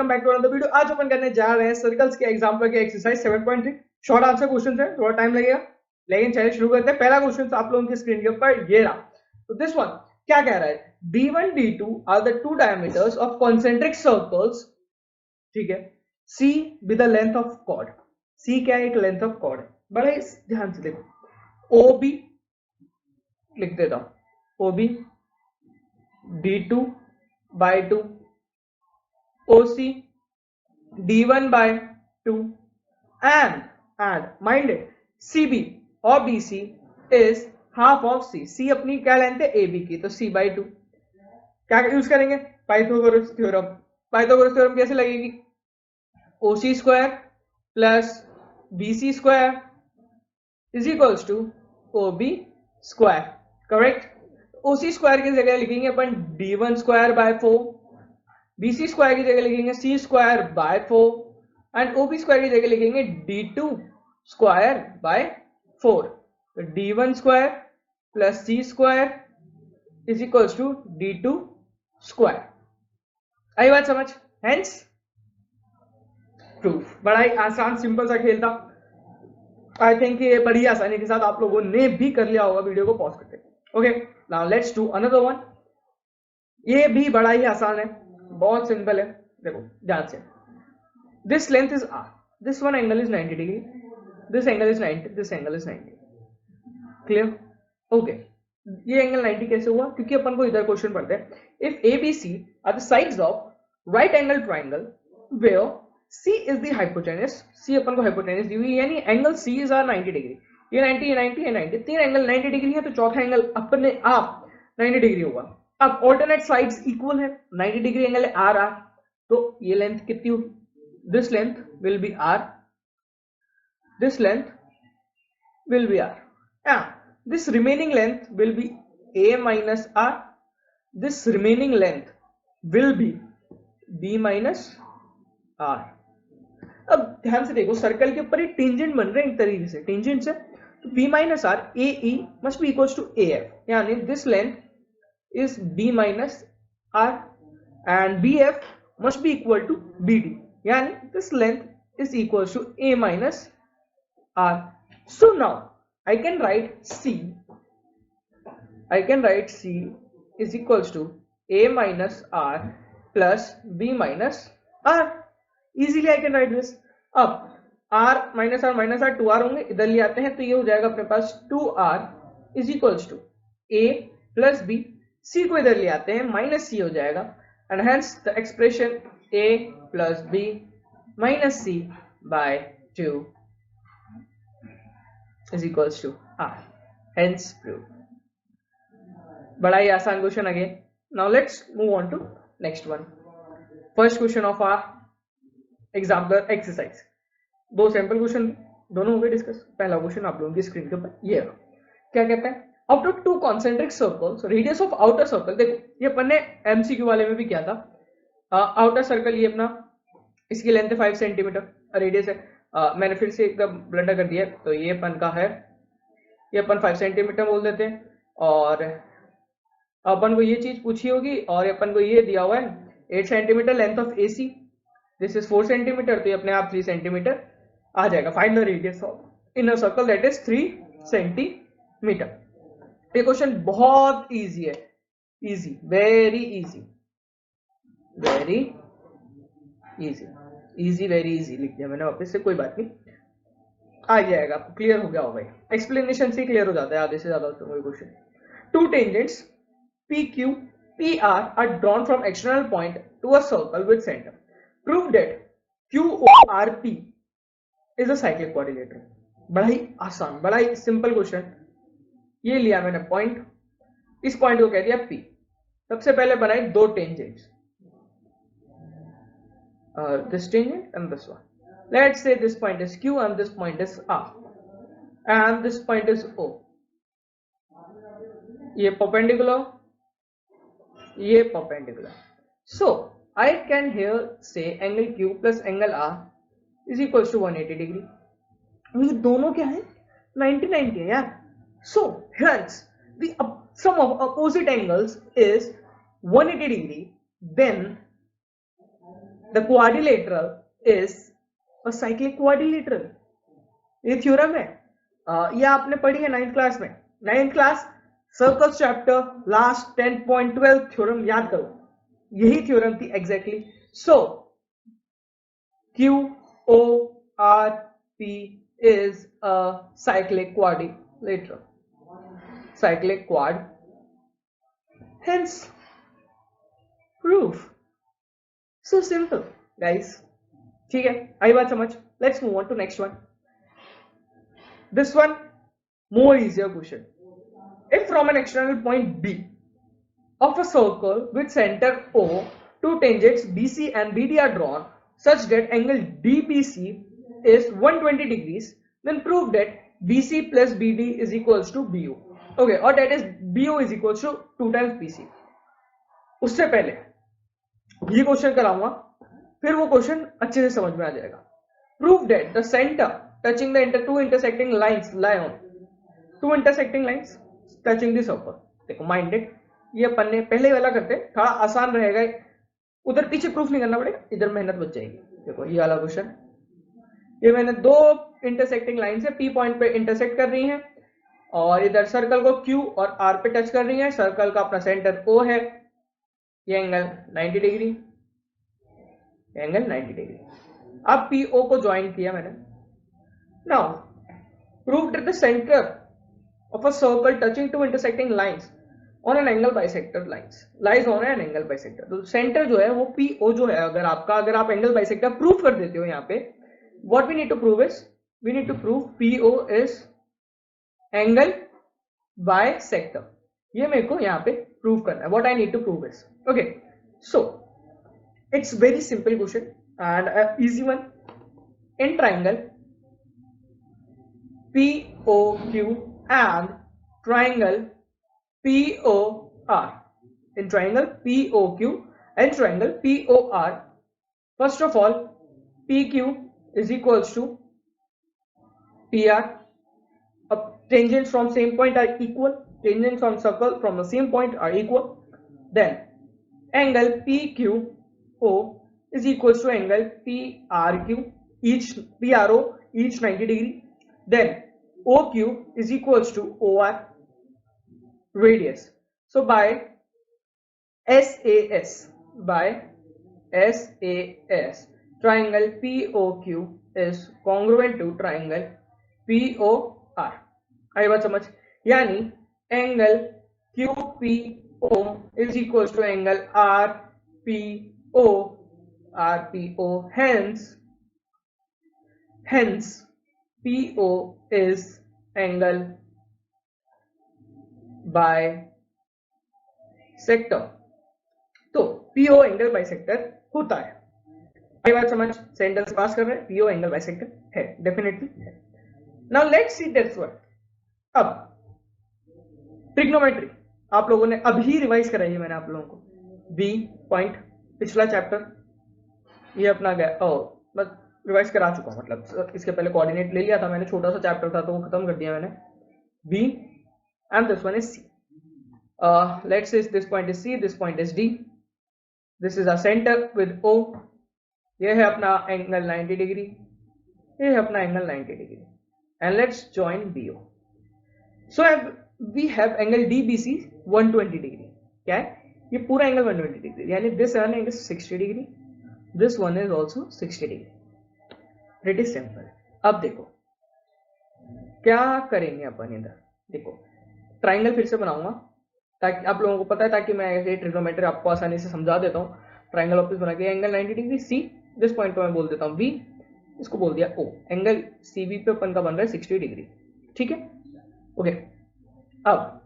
Back to another video. आज अपन करने जा रहे हैं सर्कल्स के एग्जांपल के एक्सरसाइज 7.3। शॉर्ट आंसर क्वेश्चन है, थोड़ा टाइम लगेगा, लेकिन चलिए शुरू करते हैं। पहला क्वेश्चन आप लोगों की स्क्रीन के ऊपर ये रहा। तो दिस वन क्या कह रहा है, D1 D2 are the two diameters of concentric circles, ठीक है, C with the length of chord. C क्या है, एक लेंथ ऑफ कॉर्ड है। बड़े ध्यान से देखो, OB लिख देता हूं, OB D2 by 2, OC D1 by 2, and mind it, CB और BC is half of C। C अपनी क्या लेंथ है, AB की, तो C by 2। क्या यूज करेंगे, पाइथागोरस थ्योरम। पाइथागोरस थ्योरम कैसे लगेगी, OC square plus BC square is equals to OB square, correct. OC square की जगह लिखेंगे अपन D1 square by 4, BC square की जगह लिखेंगे C square by 4 and OB square की जगह लिखेंगे D2 स्क्वायर बाय 4। तो D1 square plus C square is equals to D2 square. आई बात समझ, हेंस प्रूफ। बड़ा ही आसान सिंपल सा खेल था। आई थिंक ये बड़ी आसानी के साथ आप लोगों ने भी कर लिया होगा वीडियो को पॉज करके। Okay, now let's do another one. ये भी बड़ा ही आसान है, बहुत सिंपल है। देखो ध्यान से, this length is R, this one angle is 90 degree, this angle is 90, this angle is 90, clear. Okay, ये एंगल 90 कैसे हुआ, क्योंकि अपन को इधर क्वेश्चन पढ़ते हैं, if ABC are the sides of right angle triangle where C is the hypotenuse. C अपन को हाइपोटेनस दी हुई, यानी angle C is are 90 degree. ये 90, ये 90, ये 90, तीन एंगल 90 डिग्री है, तो चौथा एंगल अपने आप 90 डिग्री होगा। अब ऑल्टरनेट साइड्स इक्वल है, 90 डिग्री एंगल है R R, तो ये लेंथ कितनी होगी, this length will be R, this length will be R, this remaining length will be A minus R, this remaining length will be B minus R। अब ध्यान से देखो, circle के ऊपर एक टेंजेंट बन रहे हैं एक तरीके से, टेंजेंट से, तो B minus R AE must be equals to AF, यानी this length is B minus R and BF must be equal to BD, यानी this length is equals to A minus R। So now I can write C is equals to A minus R plus B minus R। Easily I can write this। अब R minus R 2R होंगे, इधर ले आते हैं तो ये हो जाएगा अपने पास 2R is equals to A plus B। C को इधर ले आते हैं, माइनस C हो जाएगा, and hence the expression A plus B minus C by 2 is equals to R, hence proved। बड़ा ही आसान question again. Now let's move on to next one. First question of our example exercise. दो sample question दोनों हो गए discuss. पहला question आप लोगों की स्क्रीन के ऊपर ये है, क्या कहता है, out of to concentric circles radius of outer circle. देखो ये अपन ने MCQ वाले में भी किया था। आउटर सर्कल ये अपना, इसकी लेंथ है 5 सेंटीमीटर, रेडियस है, मैंने फिर से एकदम ब्लंडर कर दिया, तो ये अपन का है, ये अपन 5 सेंटीमीटर बोल देते हैं, और अपन को ये चीज पूछी होगी, और अपन को ये दिया हुआ है 8 centimetre length of AC, this is 4 centimetre, तो ये अपने आप 3 सेंटीमीटर आ जाएगा। Find the radius of inner circle that is 3 centimetre. ये क्वेश्चन बहुत इजी है, easy, very easy, very easy, easy very easy लिख दिया मैंने वापस से, कोई बात नहीं, आ जाएगा, क्लियर हो गया होगा। एक्सप्लेनेशन से क्लियर हो जाता है आधे से ज्यादा कोई question. To tangents PQ PR are drawn from external point to a circle with center. Prove that QORP is a cyclic quadrilateral। बड़ा ही आसान, बड़ा ही सिंपल क्वेश्चन। ये लिया मैंने पॉइंट, इस पॉइंट को कह दिया P। सबसे पहले बनाई दो tangents, this tangent and this one। Let's say this point is Q and this point is R and this point is O। ये perpendicular, ये perpendicular, so I can here say angle Q plus angle R is equals to 180 degree। ये दोनों क्या है, 90 90 है यार। So hence the sum of opposite angles is 180 degree, then the quadrilateral is a cyclic quadrilateral. ये theorem है, ये आपने पढ़ी है 9th क्लास में। 9th class circles chapter last 10.12 theorem याद करो, यही थ्योरम थी exactly. So QORP is a cyclic quadrilateral, cyclic quad, hence proof. So simple guys, ठीक है, आई बात समझ। Let's move on to next one. This one more easier question. If from an external point B of a circle with center O, two tangents BC and BD are drawn such that angle DBC is 120 degrees, then prove that BC plus BD is equals to BO. Okay, or that is BO is equals to 2 times BC. उससे पहले ये question कराऊंगा, फिर वो question अच्छे से समझ में आ जाएगा। Prove that the center touching the two intersecting lines lie on two intersecting lines touching the circle. देखो माइंडेड, ये अपन ने पहले वाला करते, थोड़ा आसान रहेगा, उधर पीछे प्रूफ नहीं करना पड़ेगा, इधर मेहनत बच जाएगी। देखो ये वाला क्वेश्चन, ये मैंने दो इंटरसेक्टिंग लाइन से P पॉइंट पे इंटरसेक्ट कर रही हैं और इधर सर्कल को Q और R पे टच कर रही है। सर्कल का अपना सेंटर O है, ये एंगल 90 डिग्री, एंगल 90 डिग्री। अब PO को ज्वाइन किया मैंने। Now prove that the centre of a circle touching two intersecting lines on an angle bisector lines lies on an angle bisector. तो centre जो है वो PO जो है, अगर आप एंगल बाइसेक्टर प्रूव कर देते हो यहाँ पे, what we need to prove is, we need to prove PO is angle bisector. ये मेरे को यहाँ पे प्रूव करना है। What I need to prove is, okay, so it's very simple question and easy one. In triangle POQ and triangle POR, in triangle POQ and triangle POR, first of all PQ is equals to PR. Tangents from same point are equal, tangents from circle from the same point are equal. Then angle PQO is equals to angle PRQ, each PRO each 90 degree. Then OQ is equals to OR radius. So by SAS, triangle POQ is congruent to triangle POR. आई बात समझ, यानी angle QPO is equals to angle RPO, hence PO is angle bisector. तो PO angle bisector होता है, ये बात समझ, sentence पास कर रहे हैं, PO एंगल बाइसेक्टर है, डेफिनेटली है। Now let's see this one. अब ट्रिग्नोमेट्री आप लोगों ने अभी रिवाइज कराई है मैंने आप लोगों को, B पॉइंट पिछला चैप्टर ये अपना गया, बस रिवाइज करा चुका हूं, मतलब इसके पहले कोऑर्डिनेट ले लिया था मैंने, छोटा सा चैप्टर था तो वो खत्म कर दिया मैंने। B and this one is C. Let's say this point is C, this point is D. This is our center with O. ये है अपना एंगल 90 डिग्री, ये है अपना angle 90 degree, and let's join BO. So we have angle DBC 120 degree. क्या है ये पूरा एंगल 120 डिग्री, यानी this one angle 60 degree, this one is also 60 degree. Pretty simple। अब देखो क्या करेंगे अपन इधर, देखो ट्राइंगल फिर से बनाऊंगा ताकि आप लोगों को पता है, ताकि मैं ऐसे ट्रिग्नोमेट्री आपको आसानी से समझा देता हूँ। ट्राइंगल वापस बना के angle 90 degree C, this point पे मैं बोल देता हूँ B, इसको बोल दिया O, एंगल CB पे अपन का बन रहा है 60 डिग्री, ठीक है, ओके। अब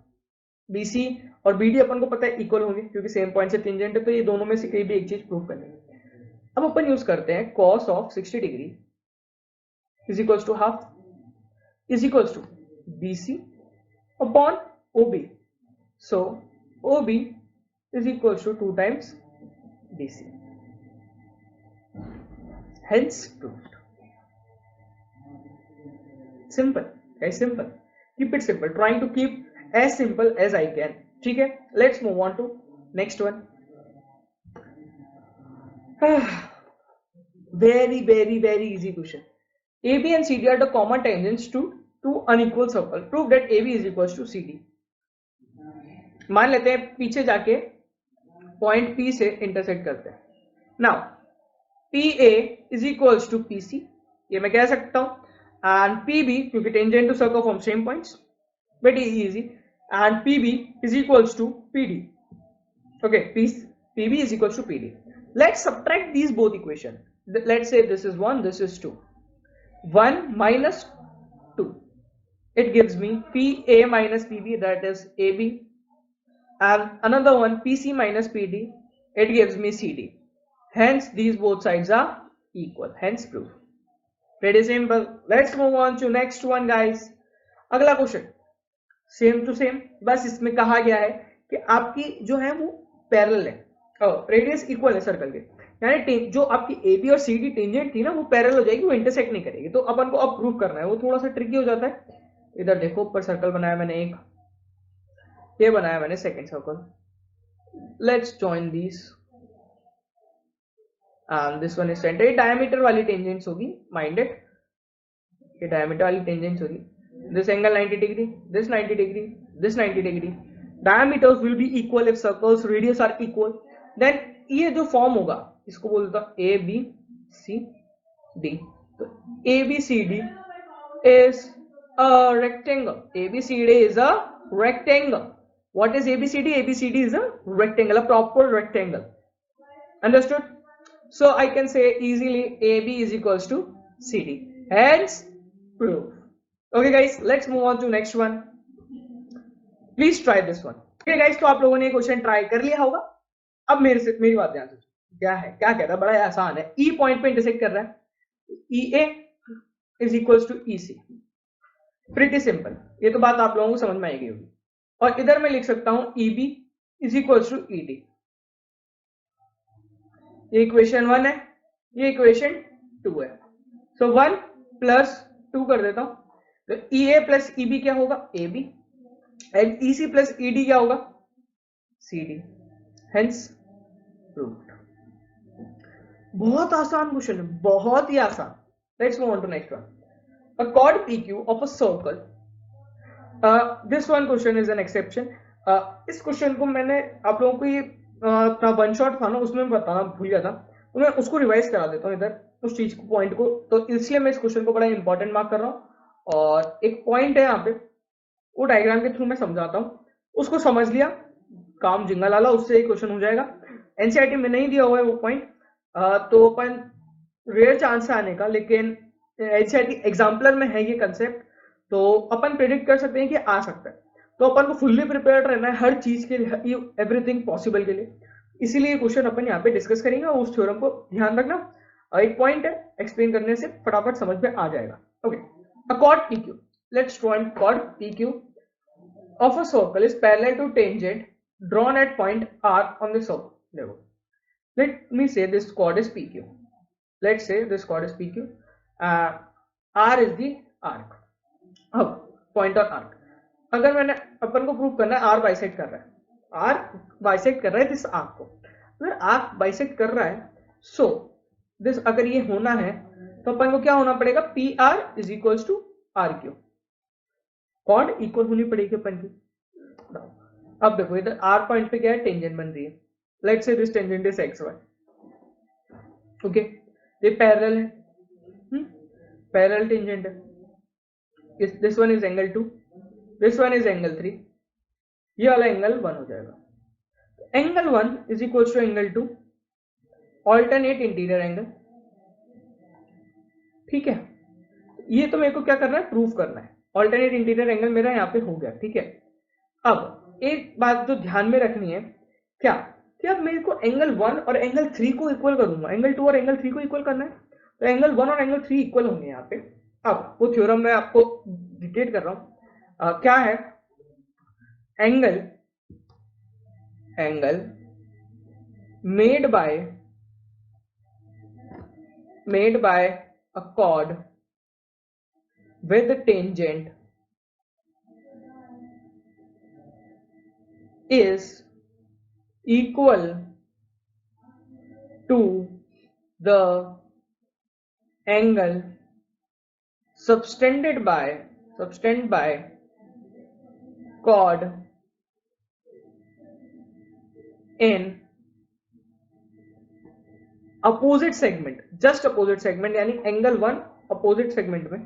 BC और BD अपन को पता है इक्वल होंगे क्योंकि सेम पॉइंट से टेंजेंट है, तो ये दोनों में से कोई भी एक चीज प्रूव करनी है। अब अपन यूज करते हैं cos of 60 degree is equals to half is equals to BC upon OB, so OB is equals to 2 times BC, hence proved. Simple guys, simple, keep it simple, trying to keep as simple as I can, ठीक है। Let's move on to next one। very easy question. AB and CD are the common tangents to two unequal circle. Prove that AB is equals to CD. मान लेते हैं पीछे जाके point P से intersect करते हैं. Now PA is equals to PC, ये मैं कह सकता हूं, and PB क्योंकि tangent to circle from same points, very easy, and PB is equals to PD. Okay, PB is equals to PD. Let's subtract these both equations. Let's say this is 1, this is 2. 1 minus 2, it gives me PA minus PB, that is AB, and another one PC minus PD, it gives me CD. Hence these both sides are equal, hence proof. Pretty simple. Let's move on to next one guys. अगला question same to same, बस इसमें कहा गया है कि आपकी जो है वो पैरेलल है, रेडियस इक्वल है सर्कल के, यानी जो आपकी AB और CD टेंजेंट थी ना वो पैरेलल हो जाएगी, वो इंटरसेक्ट नहीं करेगी. तो अपन को अब प्रूव करना है, वो थोड़ा सा ट्रिकी हो जाता है. इधर देखो ऊपर सर्कल बनाया मैंने एक, ये बनाया मैंने second circle. Let's join this and this one is center. ये डायमीटर वाली टेंजेंट्स होगी, माइंडेड, ये डायमीटर वाली टेंजेंट्स होगी. this angle 90 degree, this 90 degree, this 90 degree. diameters will be equal if circles radius are equal. then ये जो form होगा इसको बोलता है ABCD. तो ABCD is a rectangle. ABCD is a rectangle. What is ABCD? ABCD is a rectangle, a proper rectangle. Understood? So I can say easily AB is equals to CD. Hence proof. Okay guys, let's move on to next one. Please try this one. Okay guys, तो आप लोगों ने question try कर लिया होगा. अब मेरी बात ध्यान से, क्या है, क्या कहता है, बड़ा आसान है. E पॉइंट पे इंटरसेक्ट कर रहा है, EA is equals to EC. Pretty simple, ये तो बात आप लोगों को समझ में आएगी होगी. और इधर मैं लिख सकता हूं EB is equals to ED. ये इक्वेशन 1 है, ये इक्वेशन 2 है. सो 1 प्लस 2 कर देता हूं, तो EA प्लस EB क्या होगा, AB, and EC plus ED क्या होगा, CD. Hence proved. बहुत आसान क्वेश्चन है, बहुत ही आसान. Let's move on to next one. A chord PQ of a circle. This one question is an exception. इस क्वेश्चन को मैंने आप लोगों को ये अपना वन शॉट था ना, उसमें बताना भूल गया था, तो मैं उसको रिवाइज करा देता हूँ इधर उस चीज को, पॉइंट को. तो इसलिए मैं इस क्वेश्चन को बड़ा इंपॉर्टेंट मार्क कर रहा हूँ. और एक पॉइंट है यहाँ पे, वो डायग्राम के थ्रू मैं समझाता हूँ, उसको समझ लिया, काम जिंगा लाला, उससे एक क्वेश्चन हो जाएगा. एनसीईआरटी में नहीं दिया हुआ है वो पॉइंट, तो अपन रेयर चांस है आने का, लेकिन एनसीईआरटी एग्जाम्पलर में है ये कंसेप्ट, तो अपन प्रेडिक्ट कर सकते हैं कि आ सकता है. तो अपन को फुल्ली प्रिपेयर्ड रहना है हर चीज के लिए, एवरीथिंग पॉसिबल के लिए. इसीलिए क्वेश्चन अपन यहाँ पे डिस्कस करेंगे, और उस थ्योरम को ध्यान रखना. एक पॉइंट है, एक्सप्लेन करने से फटाफट समझ में आ जाएगा. Okay, a chord PQ. Let's draw a chord PQ of a circle is parallel to tangent drawn at point R on the circle level. Let me say this chord is PQ. Let's say this chord is PQ. R is the arc. अब point और arc, अगर मैंने अपन को prove करना है R bisect कर रहा है, R बाइसेक्ट कर रहा है दिस आर्क को. अगर आर्क बाइसेक्ट कर रहा है, सो दिस अगर ये होना है तो अपन को क्या होना पड़ेगा, PR is equals to RQ. Chord equal होनी पड़ेगी अपन की. अब देखो इधर R पॉइंट पे क्या है, टेंजेंट बन रही है. Let's say this tangent is XY. Okay, ये पैरेलल है, पैरेलल टेंजेंट है. This one is angle 2, this one is angle 3, ये वाला एंगल 1 हो जाएगा. Angle 1 is equal to angle 2, alternate interior angle. ठीक है, ये तो मेरे को क्या करना है, प्रूफ करना है. ऑल्टरनेट इंटीरियर एंगल मेरा यहाँ पे हो गया. ठीक है, अब एक बात जो ध्यान में रखनी है, क्या कि अब मेरे को एंगल 1 और एंगल 3 को इक्वल करूंगा, एंगल 2 और एंगल 3 को इक्वल करना है, तो एंगल 1 और एंगल 3 इक्वल होंगे यहाँ पे. अब वो थ्योरम मैं आपको डिटेट कर रहा हूं. क्या है, angle made by a chord with tangent is equal to the angle subtended by chord in opposite segment, just opposite segment, यानी एंगल 1 अपोजिट सेगमेंट में,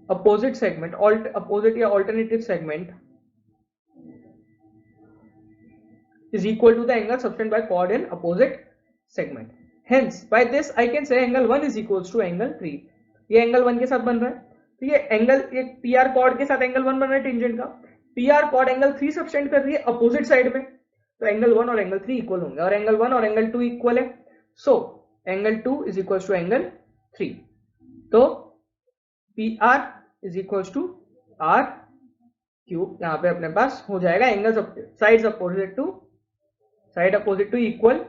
अपोजिट सेगमेंट, अपोजिट या alternative segment is equal to the angle subtended by chord in opposite segment. Hence by this I can say angle 1 is equals to angle 3. ये angle 1 के साथ बन रहा है, तो ये एंगल, ये पी आर कॉर्ड के साथ एंगल 1 बन रहा है टेंजेंट का, P R chord angle 3 subtend कर रही है अपोजिट साइड में, तो एंगल 1 और एंगल 3 इक्वल होंगे, और एंगल 1 और एंगल 2 इक्वल है, so angle 2 is equal to angle 3. तो P R is equal to R Q, यहाँ पे अपने पास हो जाएगा angle side opposite to equal,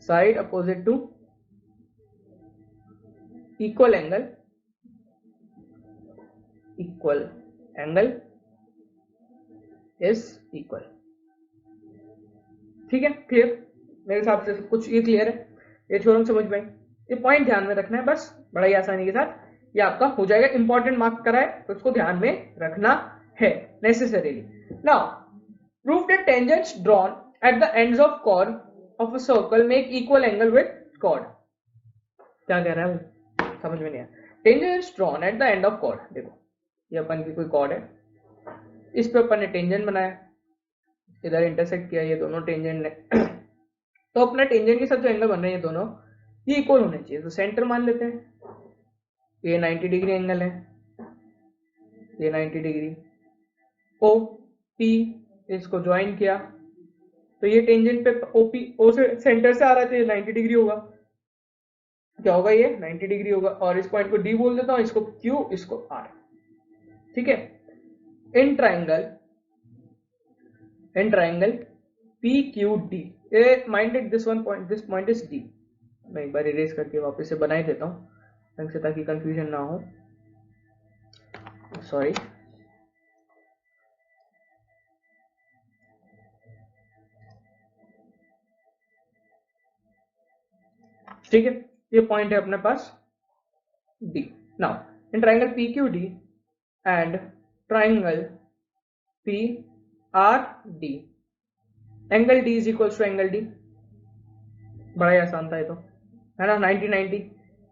side opposite to equal angle is equal. ठीक है, क्लियर? मेरे हिसाब से सब कुछ ये क्लियर है, ये थ्योरम समझ में, ये पॉइंट ध्यान में रखना है बस, बड़ा ही आसानी के साथ ये आपका हो जाएगा. इंपॉर्टेंट मार्क करा है तो उसको ध्यान में रखना है necessarily. Now prove that tangents drawn at the ends of chord of a circle make equal angle with chord. क्या कह रहा है वो समझ में नहीं आया. Tangents drawn at the end of chord, देखो ये अपन की कोई chord है, इस पे अपन ने टेंजेंट बनाया, इधर इंटरसेक्ट किया, ये दोनों टेंजेंट ने तो अपना टेंजेंट के साथ जो एंगल बन रहे हैं ये दोनों ये इक्वल होने चाहिए. तो सेंटर मान लेते हैं, ये 90 डिग्री एंगल है, ये 90 डिग्री, ओ पी इसको ज्वाइन किया, तो ये टेंजेंट पे ओपी ओ से सेंटर से आ रहा है तो ये 90 डिग्री होगा, क्या होगा ये 90 डिग्री होगा, और इस पॉइंट को डी बोल देता हूं, इसको क्यू, इसको आर. ठीक है, इन triangle P Q D, minded this point is D. मैं एक बार इरेज करके वापस से बना ही देता हूं ढंग से ताकि कंफ्यूजन ना हो. सॉरी, ठीक है, ये पॉइंट है अपने पास D. Now in triangle P Q D and triangle P R D, angle D is equal to angle D. बड़ा ही आसान था ये तो, है ना, 90-90.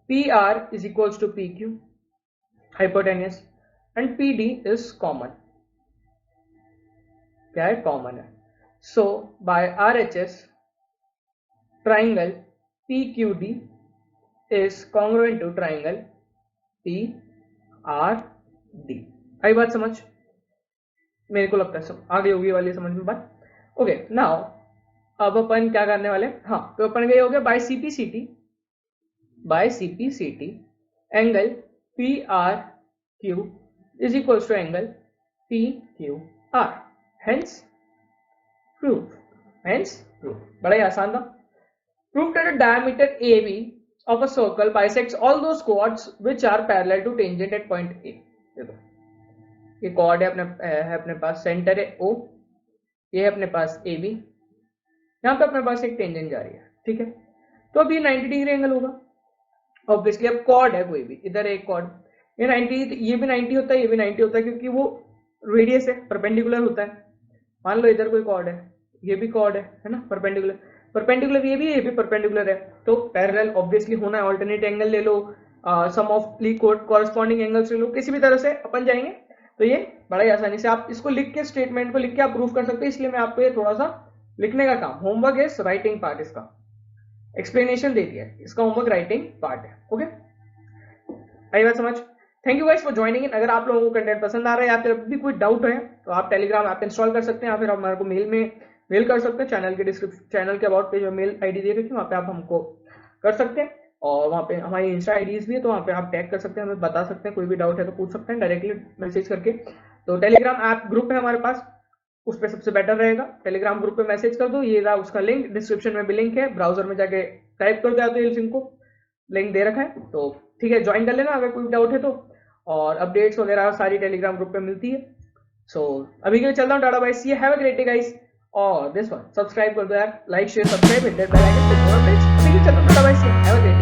P R is equal to P Q hypotenuse, and P D is common. क्या है? कॉमन है. So by R H S triangle PQD is congruent to triangle PRD. आई बात समझ? मेरे को लगता है सब आ गई होगी वाली समझ में बात. ओके, नाउ अब अपन क्या करने वाले, हाँ, तो अपन गए हो गया by CPCT angle PRQ is equal to angle PQR. Hence proof. बड़ा ही आसान था. Prove that the diameter AB of a circle bisects all those chords which are parallel to tangent at point A. देखो ये chord है अपने पास, centre है O, ये है अपने पास AB, यहाँ पे अपने पास एक टेंजेंट जा रही है. ठीक है, तो अब ये 90 डिग्री एंगल होगा ऑब्वियसली. अब chord है कोई भी, इधर एक chord, ये 90, ये भी 90 होता है, ये भी 90 होता है, क्योंकि वो रेडियस है, परपेंडिकुलर होता है. मान लो इधर कोई chord है, ये भी chord है ना, परपेंडिकुलर ये भी परपेंडिकुलर है, तो पैरेलल ऑब्वियसली होना है. ऑल्टरनेट एंगल ले लो, सम ऑफ कॉरस्पॉन्डिंग एंगल्स ले लो, किसी भी तरह से अपन जाएंगे. तो ये बड़ा ही आसानी से आप इसको लिख के, स्टेटमेंट को लिख के आप प्रूव कर सकते हैं. इसलिए मैं आपको ये थोड़ा सा लिखने का काम, होमवर्क है राइटिंग पार्ट, इसका एक्सप्लेनेशन दे दिया है, इसका होमवर्क राइटिंग पार्ट है. ओके, आई बात समझ? Thank you guys for joining in. अगर आप लोगों को कंटेंट पसंद आ रहा है या फिर भी कोई डाउट है तो आप टेलीग्राम ऐप इंस्टॉल कर सकते हैं, या फिर आप हमारे को मेल कर सकते हैं. चैनल के डिस्क्रिप्शन, चैनल के अबाउट पेज में मेल आईडी दे रखी है, वहाँ पे आप हमको कर सकते हैं. और वहाँ पे हमारी इंस्टा आईडीज भी है, तो वहाँ पे आप टैग कर सकते हैं, हमें बता सकते हैं, कोई भी डाउट है तो पूछ सकते हैं डायरेक्टली मैसेज करके. तो टेलीग्राम ऐप ग्रुप है हमारे पास, उस पर सबसे बेटर रहेगा. टेलीग्राम ग्रुप पे मैसेज कर दो, ये रहा उसका लिंक, डिस्क्रिप्शन में भी लिंक है, ब्राउजर में जाके टाइप कर दो, तो ये लिंक को लिंक दे रखा है. तो ठीक है, ज्वाइन कर लेना अगर कोई डाउट है तो. और अपडेट्स वगैरह सारी टेलीग्राम ग्रुप पे मिलती है. सो अभी के लिए चलता हूँ, tata bye, see you, have a great day guys. और दिस वन सब्सक्राइब कर दो यार, like share subscribe hit that bell icon for more updates. अभी चलो tata bye see, have a great